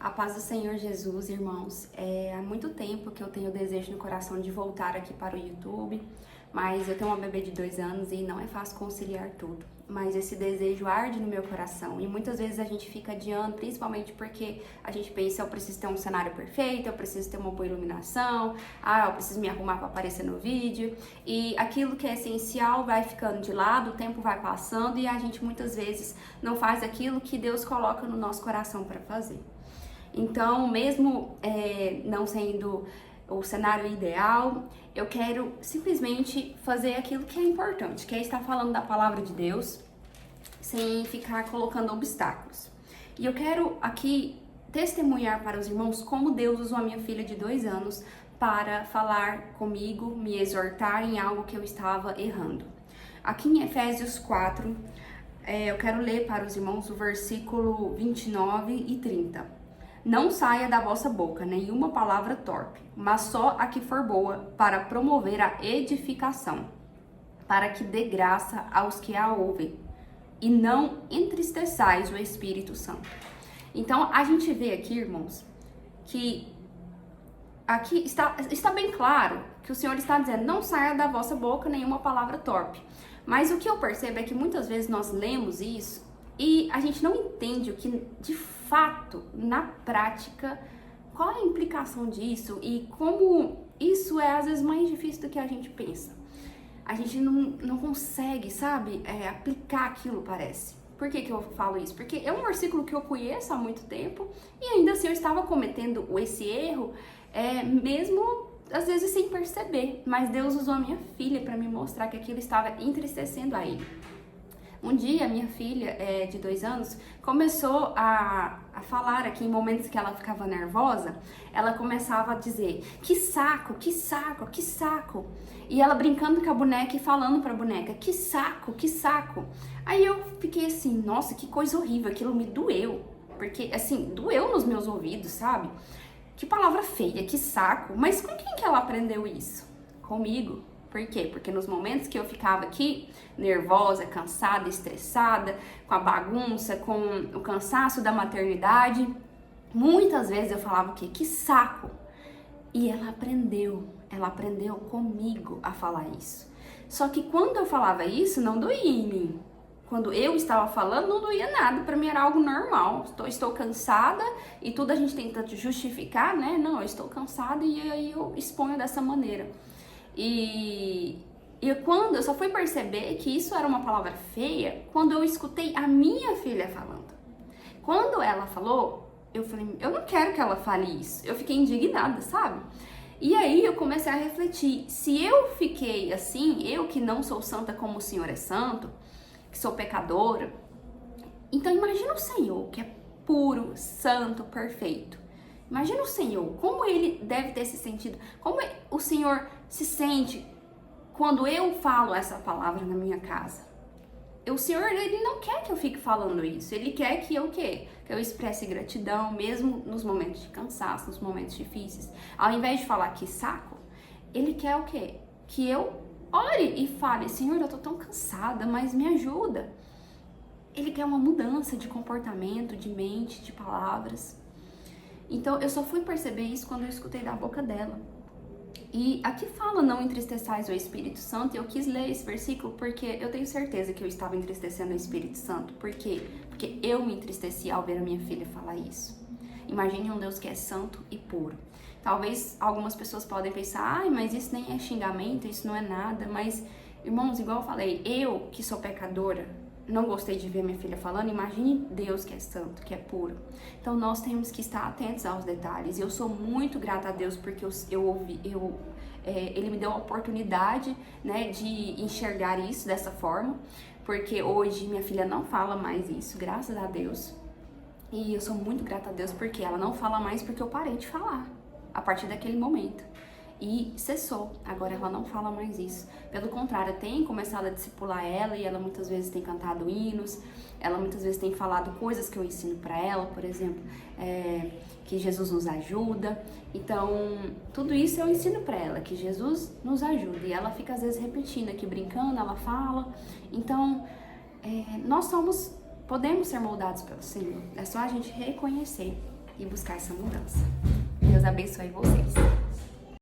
A paz do Senhor Jesus, irmãos. Há muito tempo que eu tenho o desejo no coração de voltar aqui para o YouTube, mas eu tenho uma bebê de 2 anos e não é fácil conciliar tudo. Mas esse desejo arde no meu coração e muitas vezes a gente fica adiando, principalmente porque a gente pensa, eu preciso ter um cenário perfeito, eu preciso ter uma boa iluminação, eu preciso me arrumar para aparecer no vídeo, e aquilo que é essencial vai ficando de lado, o tempo vai passando e a gente muitas vezes não faz aquilo que Deus coloca no nosso coração para fazer. Então, mesmo não sendo o cenário ideal, eu quero simplesmente fazer aquilo que é importante, que é estar falando da palavra de Deus, sem ficar colocando obstáculos. E eu quero aqui testemunhar para os irmãos como Deus usou a minha filha de 2 anos para falar comigo, me exortar em algo que eu estava errando. Aqui em Efésios 4, eu quero ler para os irmãos o versículo 29 e 30. Não saia da vossa boca nenhuma palavra torpe, mas só a que for boa, para promover a edificação, para que dê graça aos que a ouvem, e não entristeçais o Espírito Santo. Então, a gente vê aqui, irmãos, que aqui está bem claro que o Senhor está dizendo, não saia da vossa boca nenhuma palavra torpe. Mas o que eu percebo é que muitas vezes nós lemos isso e a gente não entende o que, de fato, na prática, qual é a implicação disso e como isso é, às vezes, mais difícil do que a gente pensa. A gente não consegue, sabe, aplicar aquilo, parece. Por que eu falo isso? Porque é um versículo que eu conheço há muito tempo e ainda assim eu estava cometendo esse erro, mesmo às vezes sem perceber. Mas Deus usou a minha filha para me mostrar que aquilo estava entristecendo a ele. Um dia, minha filha, de 2 anos, começou a falar aqui, em momentos que ela ficava nervosa, ela começava a dizer, que saco, que saco, que saco. E ela brincando com a boneca e falando pra boneca, que saco, que saco. Aí eu fiquei assim, nossa, que coisa horrível, aquilo me doeu. Porque, assim, doeu nos meus ouvidos, sabe? Que palavra feia, que saco. Mas com quem que ela aprendeu isso? Comigo. Por quê? Porque nos momentos que eu ficava aqui, nervosa, cansada, estressada, com a bagunça, com o cansaço da maternidade, muitas vezes eu falava o quê? Que saco! E ela aprendeu comigo a falar isso. Só que quando eu falava isso, não doía em mim. Quando eu estava falando, não doía nada, pra mim era algo normal. Estou cansada e tudo a gente tenta justificar, né? Não, eu estou cansada e aí eu exponho dessa maneira. E quando eu só fui perceber que isso era uma palavra feia, quando eu escutei a minha filha falando. Quando ela falou, eu falei, eu não quero que ela fale isso. Eu fiquei indignada, sabe? E aí eu comecei a refletir, se eu fiquei assim, eu que não sou santa como o Senhor é santo, que sou pecadora, então imagina o Senhor, que é puro, santo, perfeito. Imagina o Senhor, como ele deve ter se sentido, como o Senhor se sente quando eu falo essa palavra na minha casa. O Senhor, ele não quer que eu fique falando isso, ele quer que eu quê? Que eu expresse gratidão, mesmo nos momentos de cansaço, nos momentos difíceis. Ao invés de falar que saco, ele quer o quê? Que eu ore e fale, Senhor, eu tô tão cansada, mas me ajuda. Ele quer uma mudança de comportamento, de mente, de palavras. Então, eu só fui perceber isso quando eu escutei da boca dela. E aqui fala, não entristeçais o Espírito Santo, e eu quis ler esse versículo porque eu tenho certeza que eu estava entristecendo o Espírito Santo. Por quê? Porque eu me entristeci ao ver a minha filha falar isso. Imagine um Deus que é santo e puro. Talvez algumas pessoas podem pensar, mas isso nem é xingamento, isso não é nada. Mas, irmãos, igual eu falei, eu que sou pecadora, não gostei de ver minha filha falando, imagine Deus que é santo, que é puro. Então nós temos que estar atentos aos detalhes. Eu sou muito grata a Deus porque ele me deu a oportunidade, né, de enxergar isso dessa forma, porque hoje minha filha não fala mais isso, graças a Deus. E eu sou muito grata a Deus porque ela não fala mais porque eu parei de falar a partir daquele momento. E cessou, agora ela não fala mais isso. Pelo contrário, eu tenho começado a discipular ela e ela muitas vezes tem cantado hinos, ela muitas vezes tem falado coisas que eu ensino pra ela, por exemplo, que Jesus nos ajuda. Então, tudo isso eu ensino pra ela, que Jesus nos ajuda. E ela fica às vezes repetindo aqui, brincando, ela fala. Então, nós podemos ser moldados pelo Senhor, é só a gente reconhecer. e buscar essa mudança. Deus abençoe vocês.